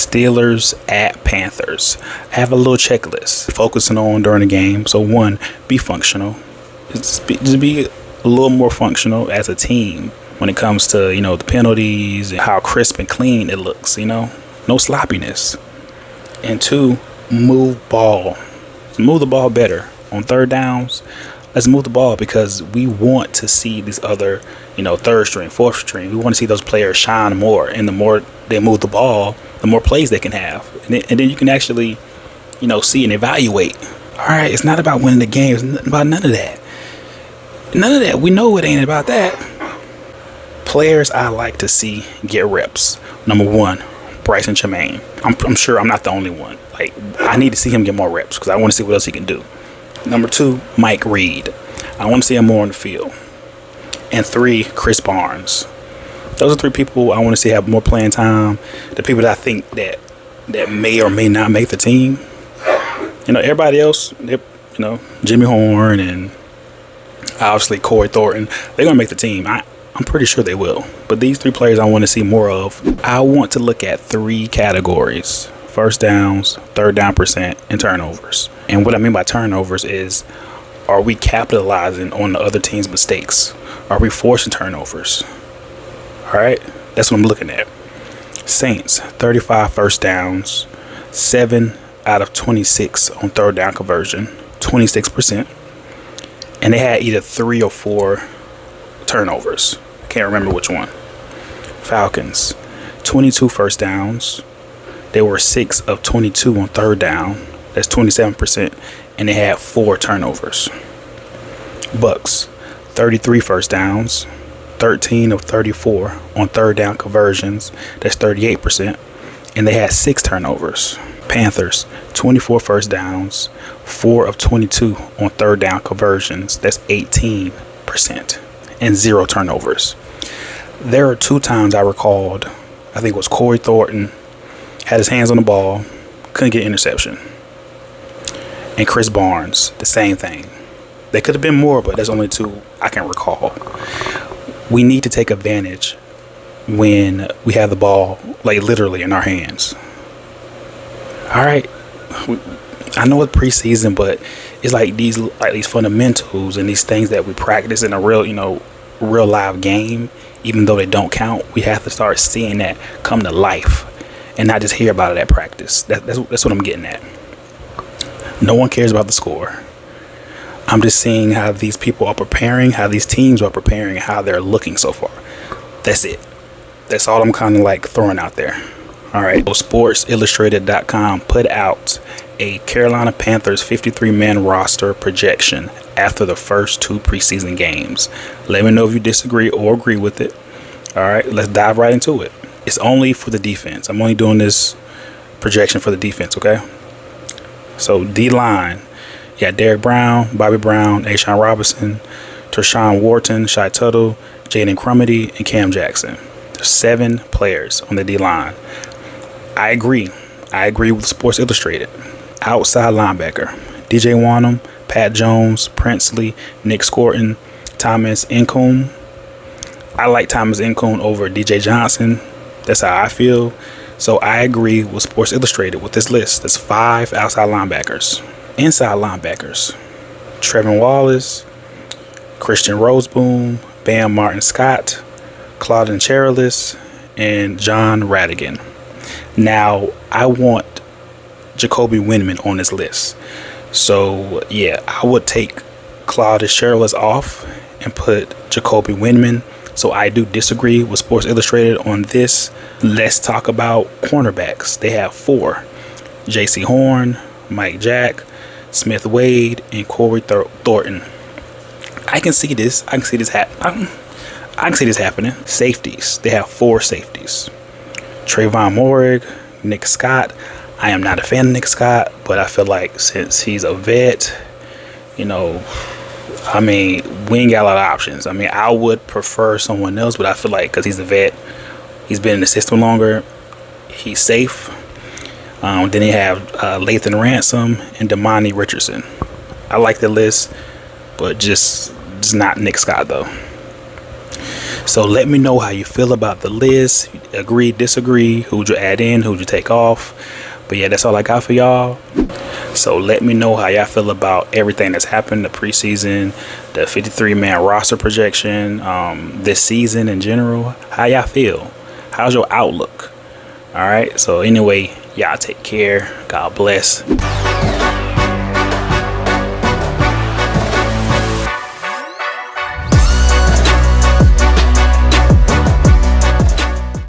Steelers at Panthers. I have a little checklist focusing on during the game. So one, be functional. Just be a little more functional as a team when it comes to, the penalties and how crisp and clean it looks, no sloppiness. And two, move the ball better on third downs. Let's move the ball, because we want to see these other, third string, fourth string. We want to see those players shine more. And the more they move the ball, the more plays they can have. And then you can actually, see and evaluate. All right, it's not about winning the game. It's not about none of that. None of that. We know it ain't about that. Players I like to see get reps. Number one, Bryson Tremaine. I'm sure I'm not the only one. Like, I need to see him get more reps because I want to see what else he can do. Number two, Mike Reed. I want to see him more on the field. And three, Chris Barnes. Those are three people I want to see have more playing time. The people that I think that may or may not make the team. Everybody else, Jimmy Horn and obviously Corey Thornton, they're going to make the team. I'm pretty sure they will. But these three players I want to see more of. I want to look at three categories: first downs, third down percent, and turnovers. And what I mean by turnovers is, are we capitalizing on the other team's mistakes? Are we forcing turnovers? All right, that's what I'm looking at. Saints, 35 first downs, 7 out of 26 on third down conversion, 26%. And they had either 3 or 4 turnovers. I can't remember which one. Falcons, 22 first downs. They were 6 of 22 on third down. That's 27%. And they had 4 turnovers. Bucks, 33 first downs. 13 of 34 on third down conversions. That's 38%. And they had 6 turnovers. Panthers, 24 first downs. 4 of 22 on third down conversions. That's 18%. And 0 turnovers. There are 2 times I recalled, I think it was Corey Thornton had his hands on the ball, couldn't get interception. And Chris Barnes, the same thing. There could have been more, but there's only 2 I can recall. We need to take advantage when we have the ball, like, literally in our hands. All right. I know it's preseason, but it's like these fundamentals and these things that we practice in a real live game, even though they don't count, we have to start seeing that come to life and not just hear about it at practice. That's what I'm getting at. No one cares about the score. I'm just seeing how these people are preparing, how these teams are preparing, how they're looking so far. That's it. That's all I'm kind of like throwing out there. All right. So SportsIllustrated.com put out a Carolina Panthers 53-man roster projection after the first 2 preseason games. Let me know if you disagree or agree with it. All right, let's dive right into it. It's only for the defense. I'm only doing this projection for the defense, okay? So D-line, you got Derek Brown, Bobby Brown, Ashawn Robinson, Tershawn Wharton, Shai Tuttle, Jaden Crumedy, and Cam Jackson. There's 7 players on the D-line. I agree with Sports Illustrated. Outside linebacker, DJ Wanham, Pat Jones, Princely, Nick Scorton, Thomas Incombe. I like Thomas Incombe over DJ Johnson. That's how I feel. So I agree with Sports Illustrated with this list. There's 5 outside linebackers. Inside linebackers, Trevin Wallace, Christian Roseboom, Bam Martin Scott, Claudin Cherilus, and John Radigan. Now, I want Jacoby Windman on this list. So, yeah, I would take Claudin Cherilus off and put Jacoby Windman. So I do disagree with Sports Illustrated on this. Let's talk about cornerbacks. They have 4. J.C. Horn, Mike Jack, Smith Wade, and Corey Thornton. I can see this. I can see this happening. Safeties. They have 4 safeties. Trayvon Morig, Nick Scott. I am not a fan of Nick Scott, but I feel like since he's a vet, we ain't got a lot of options. I would prefer someone else, but I feel like because he's a vet, he's been in the system longer, he's safe. Then you have Lathan Ransom and Damani Richardson. I like the list, but just not Nick Scott, though. So let me know how you feel about the list. Agree, disagree, who'd you add in, who'd you take off. But yeah, that's all I got for y'all. So let me know how y'all feel about everything that's happened, the preseason, the 53-man roster projection, this season in general. How y'all feel? How's your outlook? All right, so anyway, y'all take care. God bless.